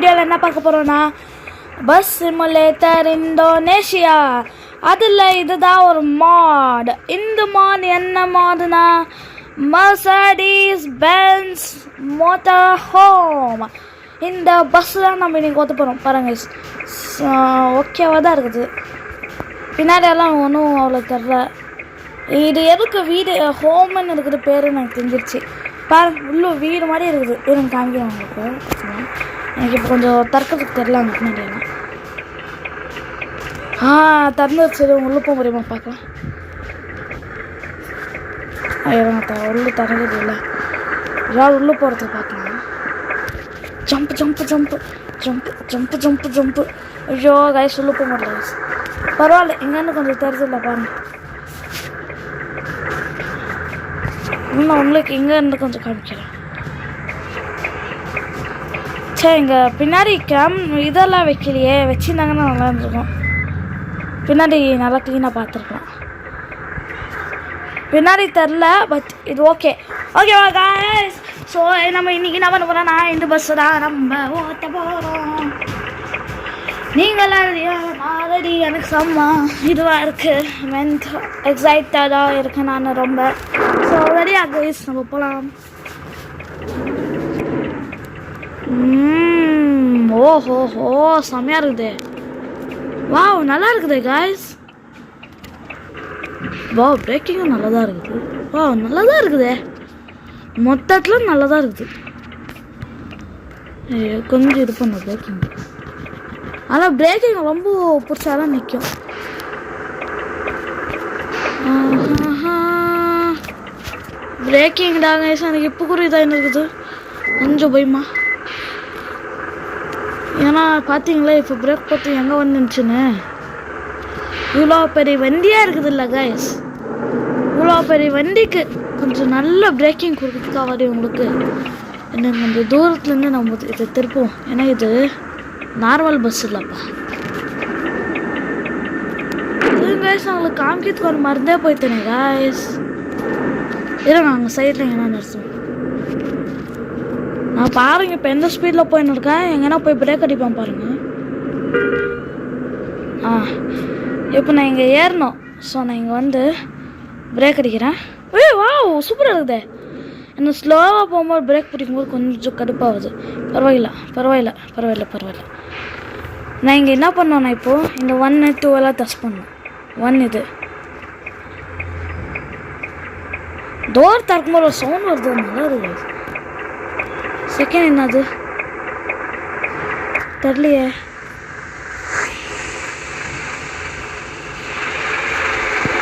வீடியோவில் என்ன பார்க்க போகிறோன்னா பஸ் சிமுலேட்டர் இந்தோனேஷியா. அதில் இதுதான் ஒரு மாட். இந்த மாட் என்ன மாடுனா மர்சடிஸ் பென்ஸ் மோட்டார் ஹோம். இந்த பஸ் தான் நம்ம இன்றைக்கி ஓட்ட போகிறோம். பாருங்கள், ஓகேவாக தான் இருக்குது. பின்னாடி எல்லாம் ஒன்றும் அவ்வளோ தெரில. இது எதுக்கு வீடு ஹோம்னு இருக்குது பேர் எனக்கு தெரிஞ்சிருச்சு. பாருங்க, உள்ள வீடு மாதிரி இருக்குது. எனக்கு காமிக்கிறேன் உங்களுக்கு. எனக்கு இப்போ கொஞ்சம் தற்கிறதுக்கு தெரில. அங்கே பின்னாடி திறந்துருச்சு. உள்ளே போக முடியுமா பார்க்கலாம். உள்ளே திறந்தது இல்லை. ஏதாவது உள்ளே போகிறதுக்கு பார்க்கலாம். Jump jump jump jump jump jump jump. ஐயோ கைஸ், உள்ளே போக முடியல கைஸ். பரவாயில்ல, இங்கேருந்து கொஞ்சம் தெரிஞ்சில்ல பாருங்க. இன்னும் உங்களுக்கு இங்கே இருந்து கொஞ்சம் காமிக்கிறேன். சரி, இங்கே பின்னாடி இதெல்லாம் வைக்கலையே. வச்சுருந்தாங்கன்னா நல்லா இருந்திருக்கும். பின்னாடி நல்லா க்ளீனாக பார்த்துருக்கலாம். பின்னாடி தெரில, பட் இது ஓகே. ஓகேவா காய்ஸ்? ஸோ நம்ம இன்றைக்கி என்ன பண்ண போகிறோம், நான் இந்த பஸ்ஸு தான் நம்ம ஓட்ட போகிறோம். நீங்களாம் ஆல்ரெடி எனக்கு செம்ம இதுவாக இருக்குது. மென்ட் எக்ஸைட்டடாக இருக்கேன் நான் ரொம்ப. ஸோ ரெடியாக கைஸ், நம்ம போகலாம். ஓஹோஹோ, செம்மையாக இருக்குது. வாவ், நல்லா இருக்குது காய்ஸ். வாவ், பிரேக்கிங்கும் நல்லா தான் இருக்குது. வாவ், நல்லா தான் இருக்குது. மொத்தத்தில் நல்லா தான் இருக்குது. கொஞ்சம் இது பண்ண பிரேக்கிங். ஆனால் பிரேக்கிங் ரொம்ப பிடிச்சாதான் நிற்கும். பிரேக்கிங் தாங்க எனக்கு இப்போ கூட இதாக என்ன இருக்குது. கொஞ்சம் பயமா. ஏன்னா பார்த்தீங்களா, இப்போ பிரேக் பார்த்து எங்கே வந்துச்சுன்னு. இவ்வளோ பெரிய வண்டியாக இருக்குது இல்லை கைஸ். இவ்வளோ பெரிய வண்டிக்கு கொஞ்சம் நல்ல பிரேக்கிங் கொடுக்குறதுக்காக வரும் உங்களுக்கு. எனக்கு கொஞ்சம் தூரத்துலேருந்து நம்ம இதை திருப்போம். ஏன்னா இது நார்மல் பஸ் இல்லைப்பா. இது கைஸ், அவங்களுக்கு காமிக்கிறதுக்கு ஒரு மருந்தே போய்த்தேனே கைஸ். இல்லை, நாங்கள் சைடில் எங்கன்னா நிறுத்துவோம். நான் பாருங்கள் இப்போ எந்த ஸ்பீடில் போயின்னு இருக்கேன். எங்கன்னா போய் பிரேக் அடிப்பேன் பாருங்கள். இப்போ நான் இங்கே ஏறணும். ஸோ நான் இங்கே வந்து பிரேக் அடிக்கிறேன். வாவ், சூப்பராக இருக்குது. என்ன ஸ்லோவாக போகும்போது பிரேக் பிடிக்கும்போது கொஞ்சம் கடுப்பாகுது. பரவாயில்ல பரவாயில்ல பரவாயில்ல பரவாயில்ல. நான் இங்கே என்ன பண்ணோன்னா இப்போது இந்த 1 2 எல்லாம் டச் பண்ணணும். 1 இது டோர் திறக்கும்போது ஒரு சவுண்ட் வருது, நல்லா இருக்குது. செகண்ட் என்னது தெரியலையே.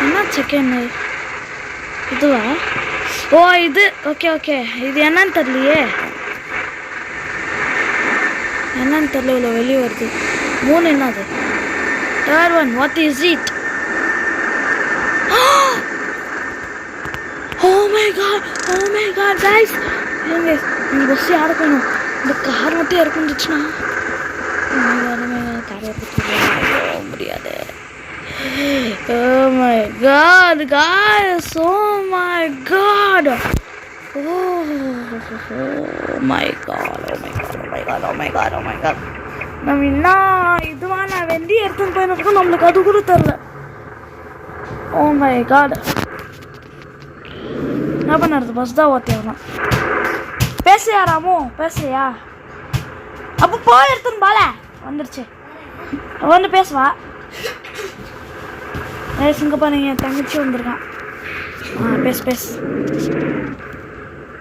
என்ன செகண்ட் இதுவா? ஓ, இது ஓகே ஓகே. இது என்னன்னு தெரியலையே. என்னன்னு தெரியல. இவ்வளோ வெளியே வருது. 3 என்னது? Third one, what is it? Oh my god guys, இந்த பஸ் யாருக்கணும். இந்த கார் மட்டும் இறக்குந்துச்சுன்னா காரை போக முடியாது. Oh my god guys, oh my god, oh my god, oh my god, oh my god, oh my god, oh my god. நம்ம என்ன இதுவாக நான் வெண்டி எடுத்துன்னு போயிருக்கோம், நம்மளுக்கு அது கூட தெரில. Oh my god, என்ன பண்ணுறது? பஸ் தான் ஓட்டிடணும். பேசையா ராமு, பேசையா? அப்போ போய் எடுத்துன்னு பால வந்துடுச்சு. வந்து பேசுவா. சிங்கப்பா, நீங்கள் என் தங்கச்சி வந்திருக்கான். பேசு பேசு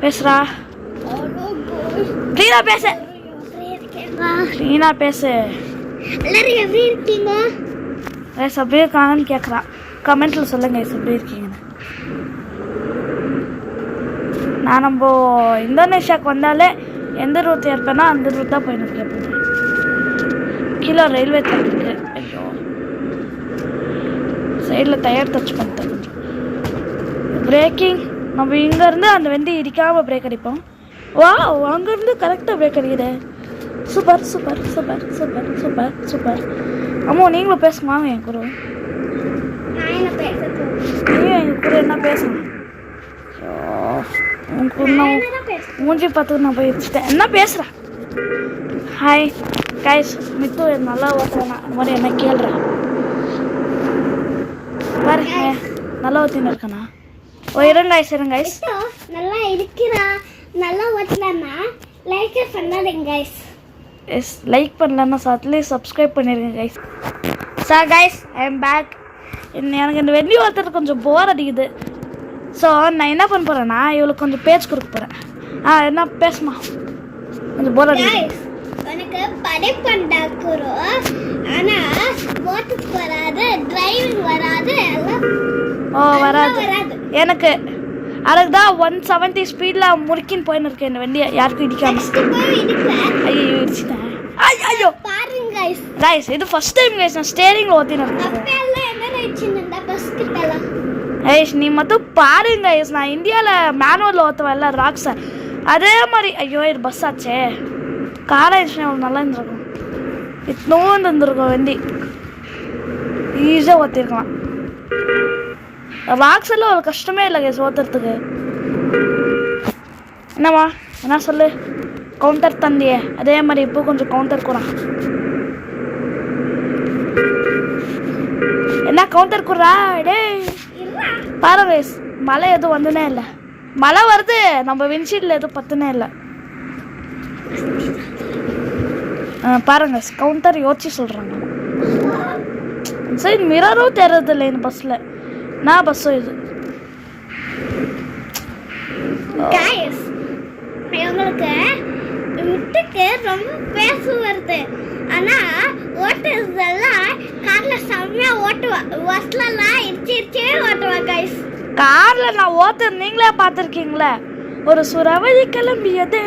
பேசுறா. க்ளீனா பேசு, க்ளீனா பேசு. எல்லாரும் எப்படி இருக்கீங்க? எப்படி இருக்காங்கன்னு கேட்குறான். கமெண்ட்டில் சொல்லுங்க எப்படி இருக்கீங்கன்னு. நான் நம்ம இந்தோனேஷியாவுக்கு வந்தாலே எந்த ரூட் ஏற்பேன்னா அந்த ரூட் தான் போயின்னு கேட்பேன். கீழே ரயில்வே ட்ராக் இருக்குது. ஐயோ, சைடில் டயர் டச் பண்ணிட்டேன் கொஞ்சம். பிரேக்கிங் நம்ம இங்கேருந்து அந்த வண்டி இடிக்காமல் பிரேக் அடிப்போம். வா, அங்கேருந்து கரெக்டாக பிரேக் அடிக்குது. Super super super super super super. அம்மா, நீங்களும் பேசுவாங்க என் கூட. நீயும் எங்கள் கூட என்ன பேசணும்? மூஞ்சி பார்த்து நான் போய் வச்சுட்டேன். என்ன பேசுகிறேன்? ஹாய் கைஸ், மித்து நல்லா ஓட்டுறேன் அந்த மாதிரி என்ன கேள்றேன் பாருங்க, நல்லா ஓட்டின்னு இருக்கேண்ணா. இருங்க கைஸ் நல்லா இருக்கிறா, நல்லா ஓட்டலாம்னா லைக் பண்ணாதீங்க கைஸ். எஸ், லைக் பண்ணலன்னா அட்லீஸ்ட் சப்ஸ்கிரைப் பண்ணிடுங்க guys. Guys I'm back. எனக்கு இந்த வெள்ளி ஓட்டுறது கொஞ்சம் போர் அடிக்குது. ஸோ நான் என்ன பண்ண போகிறேன்னா இவளுக்கு கொஞ்சம் பேச்சு கொடுக்க போகிறேன். என்ன பேசுமா, கொஞ்சம் போர் அடிக்குது. எனக்கு படிப்பண்டாக்குறோம், ஆனால் ஓட்டுக்கு வராது, டிரைவிங் வராது, எல்லாம் வராது எனக்கு. அதுக்கு தான் 170 ஸ்பீடில் முறுக்கின்னு போயின்னு இருக்கேன் இந்த வண்டியை, யாருக்கும் இடிக்காம. ஐயோ இடிச்சிட்டேன். ஐயோ பாருங்க கைஸ், இது ஃபர்ஸ்ட் டைம் கைஸ் நான் ஸ்டேரிங்கில் ஓட்டின்னு இருக்கேன். ஐஸ் நீ மட்டும் பாருங்க கைஸ், நான் இந்தியாவில் மேனுவலில் ஓட்டுவேன்ல ராக்ஸை, அதே மாதிரி. ஐயோ இது பஸ் ஆச்சே, கார் ஆயிடுச்சுன்னா அவ்வளோ நல்லா இருந்திருக்கும். இத்தனோண்டு இருந்திருக்கும் வண்டி, ஈஸியாக ஓட்டிருக்கலாம். ராக்ஸ் எல்லாம் ஒரு கஷ்டமே இல்லை கைஸ் ஓட்டுறதுக்கு. என்னவா என்ன சொல்லு, கவுண்டர் தந்தியே அதே மாதிரி இப்போ கொஞ்சம் கவுண்டர் கூட. என்ன கவுண்டர் குறா டே பாருங்க கைஸ், மழை எதுவும் வந்துனே இல்லை. மழை வருது, நம்ம விண்ட்ஷீல்டில் எதுவும் பத்துனே இல்லை. பாருங்க கவுண்டர் யோசிச்சு சொல்கிறாங்க. சரி மிரரும் தெரியறது இல்லை இந்த பஸ்ஸில். நான் பஸ்ஸும் இது உங்களுக்கு விட்டுக்கு ரொம்ப பேச வருது, ஆனால் ஓட்டுறதெல்லாம் காரில் செம்மையாக ஓட்டுவா, பஸ்லலாம் இடிச்சே ஓட்டுவா கைஸ். காரில் நான் ஓட்டுறது நீங்களே பார்த்துருக்கீங்களே, ஒரு சுரவழி கிளம்பியது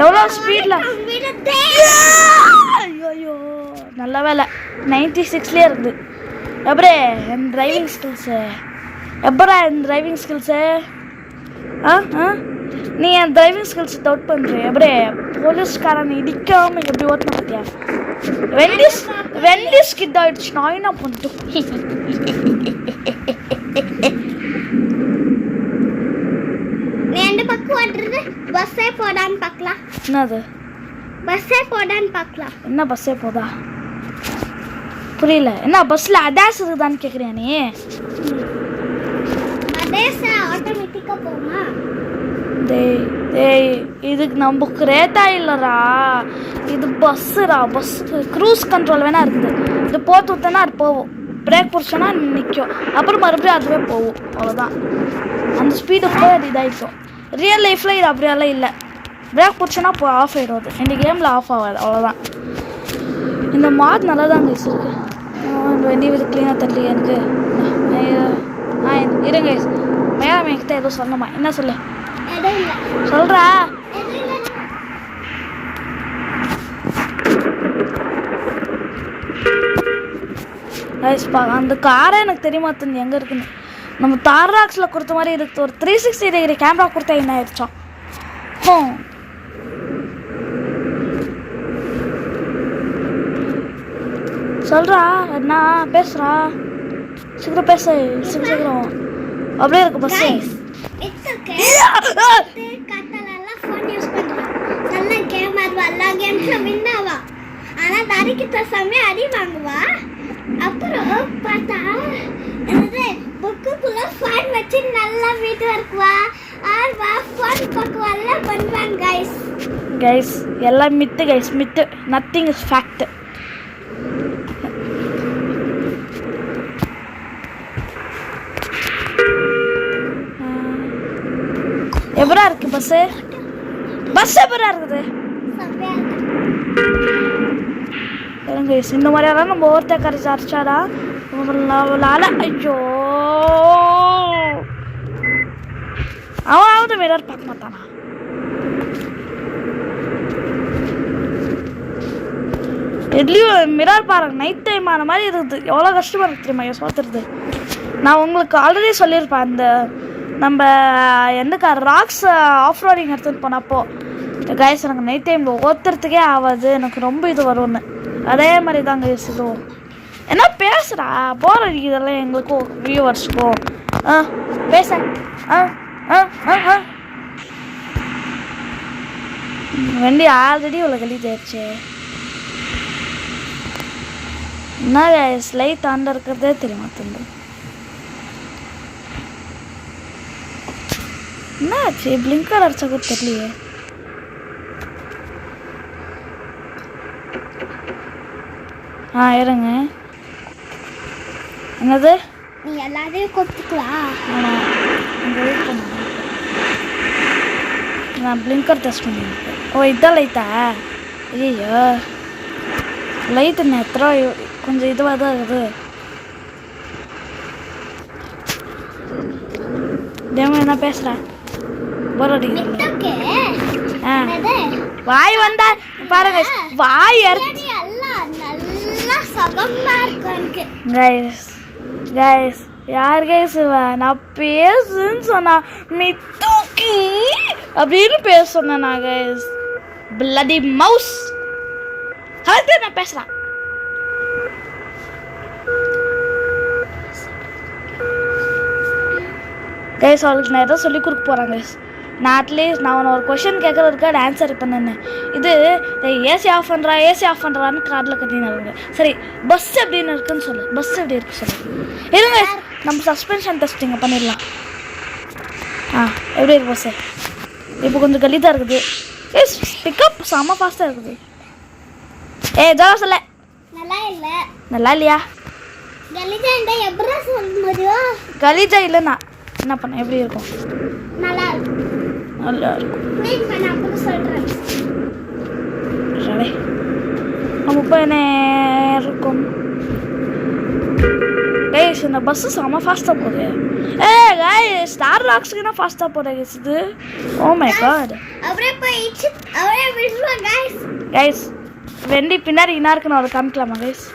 எவ்வளோ ஸ்பீடில். ஐயோ நல்ல வேலை 96லேயே இருக்குது. எப்படே என் டிரைவிங் ஸ்கில்ஸு, எப்படா என் டிரைவிங் ஸ்கில்ஸு? நீ என் டிரைவிங் ஸ்கில்ஸ் டவுட் பண்ணுற. எப்படே போலீஸ்காரன் இடிக்காமல் எப்படி ஓட்டின பார்த்தியா? வெண்டி ஸ்கிட் ஆகிடுச்சு, நான் என்ன பண்ணிட்டோம். ரெண்டு பக்கம் ஓட்டுறது, பஸ்ஸே போடான்னு பார்க்கலாம். என்னது பஸ்ஸே போடான்னு பார்க்கலாம்? என்ன பஸ்ஸே போதா புரியல. என்ன பஸ்ஸில் அடாஸ் இருக்குதான்னு கேட்குறியா நீ? அடாஸ் ஆட்டோமேட்டிக்காக போகுமா? டேய் இதுக்கு நம்ம கிரேட்டா இல்லைரா, இது பஸ்ஸுரா. பஸ்ஸுக்கு க்ரூஸ் கண்ட்ரோல் வேணா இருக்குது. இது போட்டு விட்டோன்னா அது போகும், பிரேக் பிடிச்சோன்னா நிற்கும், அப்புறம் மறுபடியும் அதுவே போகும். அவ்வளோதான், அந்த ஸ்பீடு போய் அது இதாகிடும். ரியல் லைஃப்பில் இது அப்படியெல்லாம் இல்லை. பிரேக் பிடிச்சோன்னா ஆஃப் ஆகிடும். அது இந்த கேமில் ஆஃப் ஆகாது, அவ்வளோதான். இந்த மாட் நல்லா தான் கைஸ் இருக்கு. இந்த வண்டி இது க்ளீனாக தெரியல எனக்கு. இருங்க மேடம் என்கிட்ட ஏதோ சொல்லணுமா? என்ன சொல்லு சொல்கிறா. அந்த காரை எனக்கு தெரிய மாட்டேங்குது எங்கே இருக்குன்னு. நம்ம தாராக்ஸில் கொடுத்த மாதிரி இருக்கு. ஒரு 360 டிகிரி கேமரா கொடுத்தா என்ன ஆயிடுச்சோம். சொல்கிறா, என்ன பேசுகிறா, சீக்கிரம் பேசு, சீக்கிரம். அப்படியே இருக்கு பஸ்ஸு. ஆனால் தறிக்கிட்ட சமயம் அடி வாங்குவா. அப்புறம் பார்த்தா என்னது புக்குக்குள்ள ஃபோன் வச்சு நல்லா வீட்டு இருக்குவா. ஆர்வா ஃபோன் பக்கம் எல்லாம் பண்ணுவாங்க கைஸ். கைஸ் எல்லாம் myth guys, myth. Nothing is fact. எப்படா இருக்கு பஸ்ஸு? பஸ் எப்படா இருக்குது? இந்த மாதிரியெல்லாம் நம்ம ஓவர்டேக்கர் அடிச்சாடா அவளால. ஐயோ அவனாவது மிரர் பார்க்க மாட்டானா? எதுலேயும் மிரர் பாருங்க, நைட் டைம் ஆன மாதிரி இருக்குது. எவ்வளோ கஷ்டமாக இருக்கு தெரியுமா சோத்துறது. நான் உங்களுக்கு ஆல்ரெடி சொல்லியிருப்பேன், அந்த நம்ம எந்த கார் ராக்ஸ் ஆஃப் ரோடிங் எடுத்துகிட்டு போனப்போ கைஸ் எனக்கு நைட் டைமில் ஓத்துறதுக்கே ஆகாது, எனக்கு ரொம்ப இது வரும்னு. அதே மாதிரி தாங்க இதுவும். என்ன பேசுகிறா, போர் அடிக்குதெல்லாம் எங்களுக்கும் வியூவர்ஸுக்கும். பேச வண்டி ஆல்ரெடி இவ்வளோ கலீஜ் ஆயிடுச்சு. என்ன கைஸ் லைட் ஆன் இருக்கிறதே தெரியுமா தந்து? என்ன ஆச்சு? பிளிங்கர் அடிச்சா கூட தெரியலையே. இருங்க. என்னது? நீ எல்லாரையும் கொடுத்துக்கலாம். ஆமாம், இங்கே வெயிட் பண்ண. நான் பிளிங்கர் டெஸ்ட் பண்ணியிருக்கேன். ஓ இதான் லைட்டா? ஐயோ லைட்டு நேரத்தோ கொஞ்சம் இதுவாக தான் இருக்குது. தேவன் என்ன பேசுகிறேன்? போர் அடிக்கிறேன். வாய் வந்தா பாருங்க, வாய் கைஸ் கைஸ் யார் கைஸ் நான் பேசுன்னு சொன்னா நீ தூக்கி அப்படின்னு பேச சொன்னேன் நான் கைஸ். பிளடி மவுஸ் அது நான் பேசுறேன். கைஸ் அவளுக்கு நான் ஏதோ சொல்லி கொடுக்க போகிறேன் கைஸ். நான் அட்லீஸ்ட் நான் ஒரு கொஷின் கேட்குறதுக்கு அது ஆன்சர் பண்ணேன்னு. இது ஏசி ஆஃப் பண்ணுறான்னு கார்டில் கட்டினாங்க. சரி பஸ் எப்படின்னு இருக்குன்னு சொல்லு. பஸ் எப்படி இருக்கு சொல்லு. இருங்க நம்ம சஸ்பென்ஷன் டெஸ்டிங்கை பண்ணிடலாம். எப்படி இருக்கு பஸ்ஸு? இப்போ கொஞ்சம் கலிதாக இருக்குது. பிக்கப் செம்ம ஃபாஸ்ட்டாக இருக்குது. ஜோரா சொல்ல. நல்லா இல்லையா? கலிஜா இல்லைண்ணா என்ன பண்ண? எப்படி இருக்கும்? நல்லா இருக்கும். நம்ம இப்போ என்ன இருக்கும் கைஸ்? இந்த பஸ்ஸு செம்ம ஃபாஸ்ட்டாக போகுது. கைஸ் ஸ்டார் ராக்ஸுக்கு என்ன ஃபாஸ்ட்டாக போகுது கைஸ் இது? Oh my god. கைஸ் வெண்டி பின்னாடி என்ன இருக்குன்னு அவரை காமிக்கலாமா கைஸ்?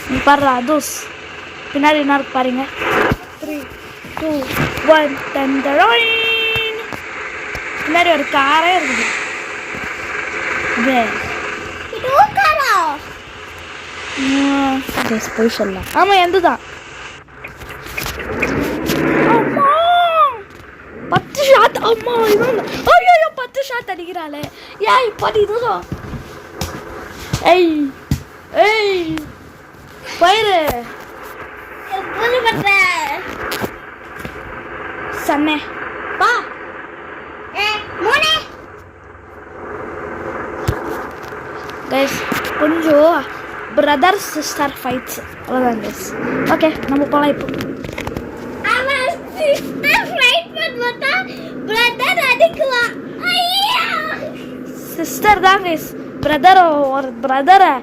நீ பாடுறா அதூஸ் பின்னாடி என்ன இருக்கு பாருங்க. 3 2 1 தண்டரோயின். பின்னாடி ஒரு காரே இருக்குது. போய் சொல்லலாம். ஆமாம் எந்த தான் 10 ஷாட். அம்மா இதுதான். ஐயோ 10 ஷாட் அடிக்கிறாளே. ஏன் இப்போ இதுதான்? ஏய் போயிரு சன்னே வா. கைஸ் கொஞ்சம் பிரதர் சிஸ்டர் ஃபைட்ஸ் அவ்வளோதான் கைஸ். ஓகே நம்ம போகலாம். இப்போ சிஸ்டர் தான் கைஸ். பிரதர் ஒரு பிரதரை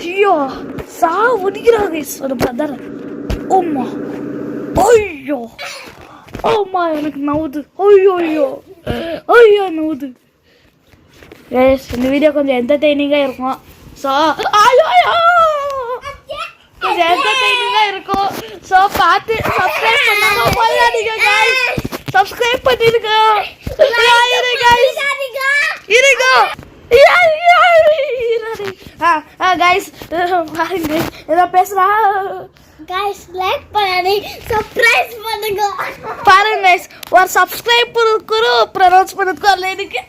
ஐயோ சா ஒடிக்கிறா கைஸ். ஒரு பிரதர். ஓம்மா ஐயோ ஓம்மா எனக்கு நவுது. ஐயோ நவுது கைஸ். இந்த வீடியோ கொஞ்சம் என்டர்டெய்னிங்காக இருக்கும். ஸோ கொஞ்சம் என்டர்டெய்னிங்காக இருக்கும். ஸோ பார்த்து சப்ஸ்கிரைப் பண்ணாமல் போயிடாதீங்க கைஸ். சப்ஸ்கிரைப் பண்ணிடுங்க. இருங்க கைஸ் பாருங்க ஏதோ பேசுறா. गाइस लाइक பண்ணி சர்ப்ரைஸ் பண்ணுங்க. பாருங்க गाइस ஒரு சப்ஸ்கிரைப் करो प्रनोंस பண்ணது कर लेने के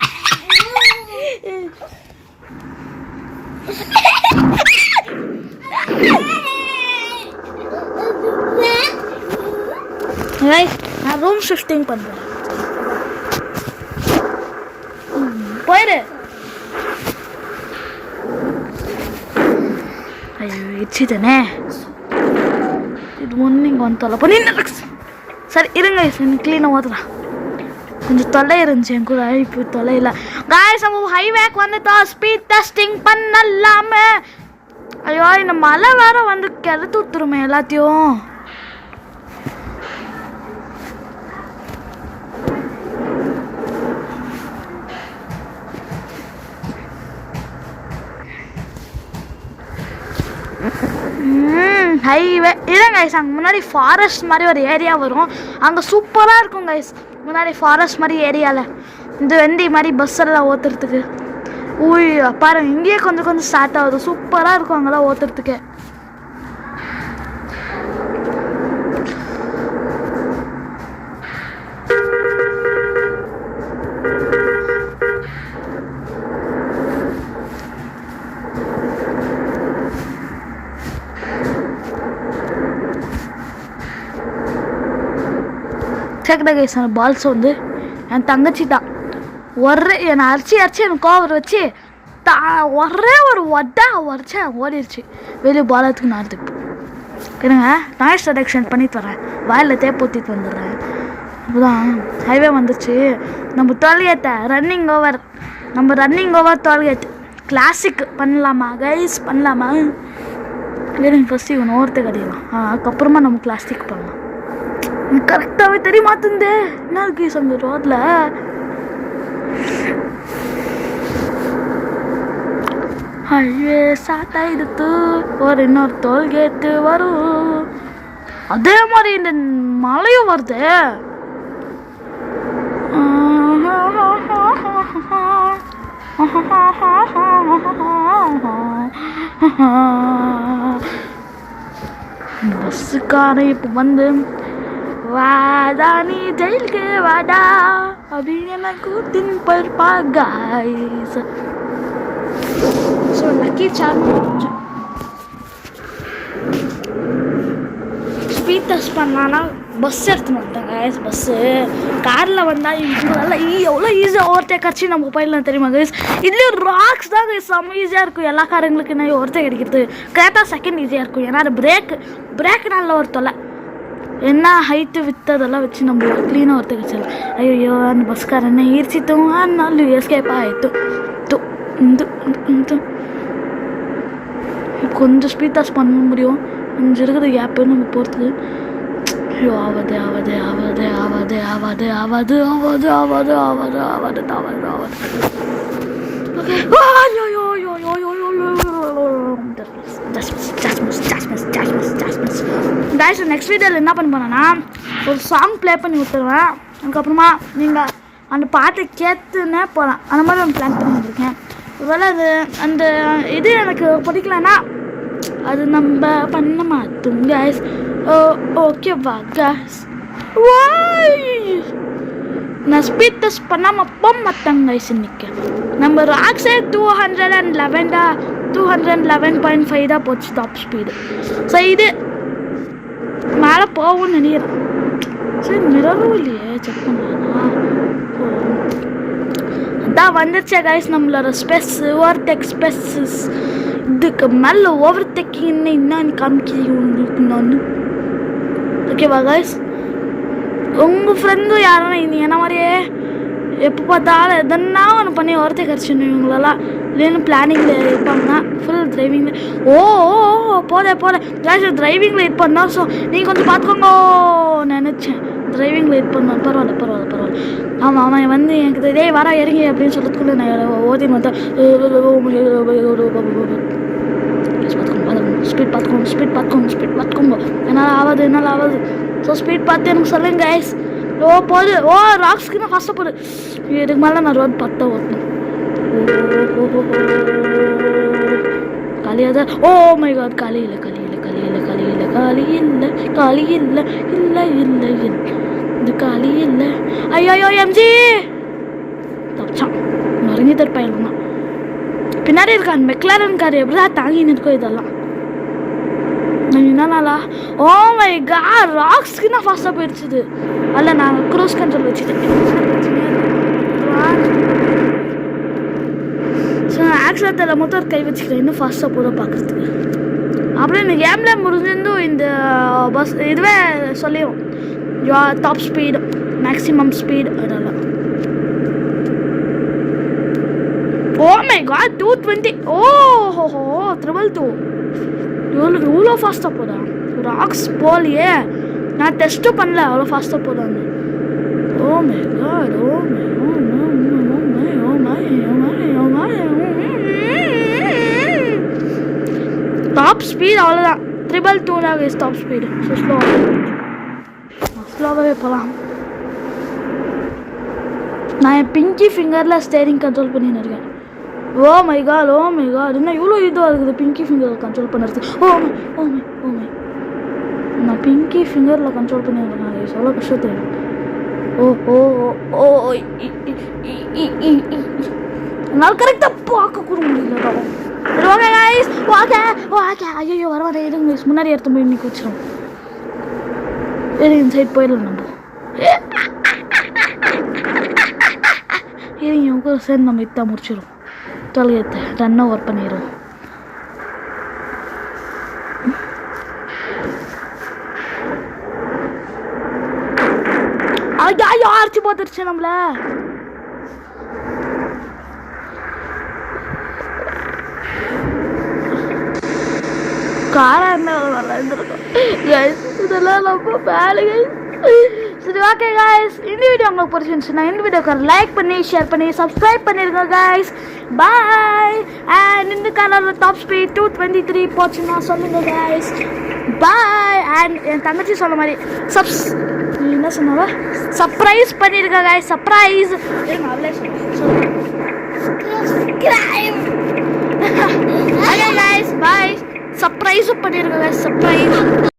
गाइस நான் ரூம் ஷிஃப்டிங் பண்றேன். போயிரு. ஐயோ இச்சிதனே இது ஒன்னிங்க வந்து தொலை பண்ணி. சரி இருங்க எனக்கு க்ளீனாக ஓதுறேன். கொஞ்சம் தொல்லை இருந்துச்சு என் கூட. இப்போ தொல்லை இல்லை காய்ஸ். நம்ம ஹைவேக்கு வந்துட்டோம். ஸ்பீட் டெஸ்டிங் பண்ணலாமே. ஐயோ இந்த மழை வேற வந்து கிளத்து ஊத்துருமே எல்லாத்தையும். ஹைவே இல்லை கைஸ். அங்கே முன்னாடி ஃபாரஸ்ட் மாதிரி ஒரு ஏரியா வரும். அங்கே சூப்பராக இருக்கும் கைஸ். முன்னாடி ஃபாரஸ்ட் மாதிரி ஏரியாவில் இந்த வண்டி மாதிரி பஸ் எல்லாம் ஓத்துறதுக்கு. ஊய் பாருங்க இங்கேயே கொஞ்சம் கொஞ்சம் ஸ்டார்ட் ஆகுது. சூப்பராக இருக்கும் அங்கெல்லாம் ஓத்துறதுக்கு. கேட்குறா கைஸ் அந்த பால்ஸ் வந்து என் தங்கச்சி தான் என்னை அரைச்சி எனக்கு கோவர் வச்சு ஒரே ஒரு உடச்சேன் ஓடிடுச்சு வெளியே பால் எடுத்துக்கு நான் எடுத்துக்கு இருங்க நாய்ஸ் ரிடக்ஷன் பண்ணிட்டு வரேன் வாயில் தேப்பு ஊற்றிட்டு வந்துடுறேன் இப்போதான் ஹைவே வந்துச்சு நம்ம டோல்கேட்டை ரன்னிங் ஓவர் டோல்கேட் கிளாசிக் பண்ணலாமா கைஸ் பண்ணலாமா இல்லைங்க ஃபஸ்ட்டு இவன் ஓரத்தை கட்டிடலாம் அதுக்கப்புறமா நம்ம கிளாசிக் பண்ணலாம் எனக்கு கரெக்டாகவே தெரிய மாட்டேங்குது என்ன கைஸ் அந்த ரோட்டில் ஹைவே ஸ்டார்ட் ஆகிடுத்து ஒரு இன்னொரு டோல்கேட்டு வரும் அதே மாதிரி இந்த மழையும் வருது பஸ்ஸுக்காரன் இப்போ வந்து வாடா நீ ஜெயிலுக்கு வாடா அப்படின்னு எனக்கு தின்பருப்பா guys so lucky charge speed test பண்ணலான்னா பஸ் எடுத்துன்னு வந்தாங்க கைஸ் பஸ்ஸு காரில் வந்தால் நல்லா எவ்வளோ ஈஸியாக ஓவர்டேக் ஆச்சு நம்ம போயிடலாம் தெரியுமா கைஸ் இதுலேயும் ராக்ஸ் தான் கைஸ் செம்ம ஈஸியாக இருக்கும் எல்லா காரங்களுக்கு என்ன ஓவர்டேக் அடிக்கிறது கரெக்டாக செகண்ட் ஈஸியாக இருக்கும் ஏன்னா அது பிரேக் நல்ல ஒரு தொலை என்ன ஹைட்டு விற்றதெல்லாம் வச்சு நம்ம க்ளீனாக ஒருத்தர் வச்சிடலாம் ஐயோ அந்த பஸ்காரன் ஈர்ச்சிட்டும் அதனால எஸ்கேப் ஆகிட்டு கொஞ்சம் ஸ்பீட் டெஸ்ட் பண்ண முடியும் கொஞ்சம் இருக்குது கேப்பு நம்ம போகிறதுக்கு ஐயோ ஆவாது கைஸ் நெக்ஸ்ட் வீடியோவில் என்ன பண்ண போனேன்னா ஒரு சாங் ப்ளே பண்ணி விட்டுருவேன் அதுக்கப்புறமா நீங்கள் அந்த பாட்டை கேட்டுன்னே போகலாம் அந்த மாதிரி நான் பிளான் பண்ணி வந்திருக்கேன் ஒருவேளை அது அந்த இது எனக்கு பிடிக்கலன்னா அது நம்ம பண்ண மாட்டோம் கைஸ் ஓகேவா கைஸ் நான் ஸ்பீட் டெஸ்ட் பண்ணாமல் போக மாட்டேங்க கைஸ் இன்னைக்கு நம்ம ராக்ஸே 211.5 தான் போச்சு டாப் ஸ்பீடு ஸோ இது மேலே போகும்னு நினைக்கிறேன் சரி மிரரும் இல்லையே செக் பண்ணலாமா அதான் வந்துருச்சே கைஸ் நம்மளோட ஓவர்டேக் ஸ்பெஸ்ஸஸ் இதுக்கு மேலே ஓவர்டேக்கிங் என்னன்னு காமிக்கிறீங்க உங்களுக்கு நான் ஓகேவா கைஸ் உங்கள் ஃப்ரெண்டும் யாரும் என்ன மாதிரியே எப்போ பார்த்தாலும் எதனா ஒன்று பண்ணி ஓவர்டேக் அடிச்சுன்னு இவங்களெல்லாம் இல்லைன்னு பிளானிங்கில் இருப்பாங்கன்னா ஃபுல் டிரைவிங்கில் போதே கைஸ் டிரைவிங்கில் இது பண்ணோம் ஸோ நீங்கள் கொஞ்சம் பார்த்துக்கோங்க நினச்சேன் டிரைவிங்கில் இது பண்ணோம் பரவாயில்ல அவன் வந்து எனக்கு இதே வர இறங்கி அப்படின்னு சொல்கிறதுக்குள்ள நான் ஓதி மாட்டேன் ஸ்பீட் பார்த்துக்கோங்க என்னால் ஆகாது ஸோ ஸ்பீட் பார்த்து எனக்கு சொல்லுங்க கைஸ் போகுது ராக்ஸ்க்கு நான் ஃபஸ்ட்டாக போகுது இதுக்கு மேலே நான் ரோட் பார்த்தா ஓட்டணும் காலியாக தான் மை காட் காலி இல்லை இது காலி இல்லை ஐயோ எம்ஜி தப்பிச்சான் நொறுங்கி தருப்பாயில்லைண்ணா பின்னாடி இருக்கான் மெக்லாரன் கார் எப்படிதான் தாங்கின்னு இருக்கோ இதெல்லாம் என்னன்னாலா மை காட் ராக்ஸ்க்கு நான் ஃபாஸ்ட்டாக போயிடுச்சுது அல்ல நான் க்ரூஸ் கண்ட்ரோல் வச்சுட்டேன் ஸோ நான் ஆக்சிடென்ட்டில் மட்டும் ஒரு கை வச்சுக்கிறேன் இன்னும் ஃபாஸ்ட்டாக போட பார்க்குறதுக்கு அப்புறம் இந்த கேமில் முடிஞ்சிருந்தும் இந்த பஸ் இதுவே சொல்லிடும் டாப் ஸ்பீடு மேக்ஸிமம் ஸ்பீடு அதெல்லாம் மை காட் 220 322 எவ்வளோ ஃபாஸ்ட்டாக போதா ராக்ஸ் போலியே நான் டெஸ்ட்டும் பண்ணல அவ்வளோ ஃபாஸ்ட்டாக போதான்னு மை காட் டாப் ஸ்பீட் அவ்வளோதான் 322 தான் கைஸ் டாப் ஸ்பீடு ஸோ ஸ்லோவாகவே போகலாம் நான் என் பிங்கி ஃபிங்கரில் ஸ்டேரிங் கண்ட்ரோல் பண்ணின்னு இருக்கேன் மை காட் என்ன இவ்வளோ இதுவாக இருக்குது பிங்கி ஃபிங்கரில் கண்ட்ரோல் பண்ணுறதுக்கு மை நான் பிங்கி ஃபிங்கரில் கண்ட்ரோல் பண்ணியிருக்கேன் கைஸ் எவ்வளோ கஷ்டம் தெரியும் என்னால் கரெக்டாக பார்க்க கூட முடியல ஓகே கைஸ் ஓகே ஐயோ வரவாதே இருங்க கைஸ் முன்னாடி எடுத்து போய் இன்னைக்கு வச்சிடும் வேறு இன்சைட் போயிடலாம் நம்ம இவங்க சேர்ந்து நம்ம இத்தான் முடிச்சிடும். 12 ரன் ஓவர் பண்ணிடும். ஐயோ அரைச்சி பார்த்துருச்சு நம்மள. காரா இருந்திருக்கும். இதெல்லாம் ரொம்ப வேலை. சரி ஓகே கைஸ், இந்த வீடியோ உங்களுக்கு பிடிச்சிருந்துச்சுன்னா இந்த வீடியோக்கு லைக் பண்ணி ஷேர் பண்ணி சப்ஸ்கிரைப் பண்ணிருங்க கைஸ். பாய். அண்ட் இந்த சேனலில் டாப் ஸ்பீட் 223 போச்சுன்னா சொல்லுங்க கைஸ். பாய். அண்ட் என் தங்கச்சி சொன்ன மாதிரி என்ன சொன்னாவா, சர்ப்ரைஸ் பண்ணிருங்க கைஸ். சர்ப்ரைஸ். அவளே கைஸ் பாய். சர்ப்ரைஸும் பண்ணிருங்க கைஸ். சர்ப்ரைஸ்.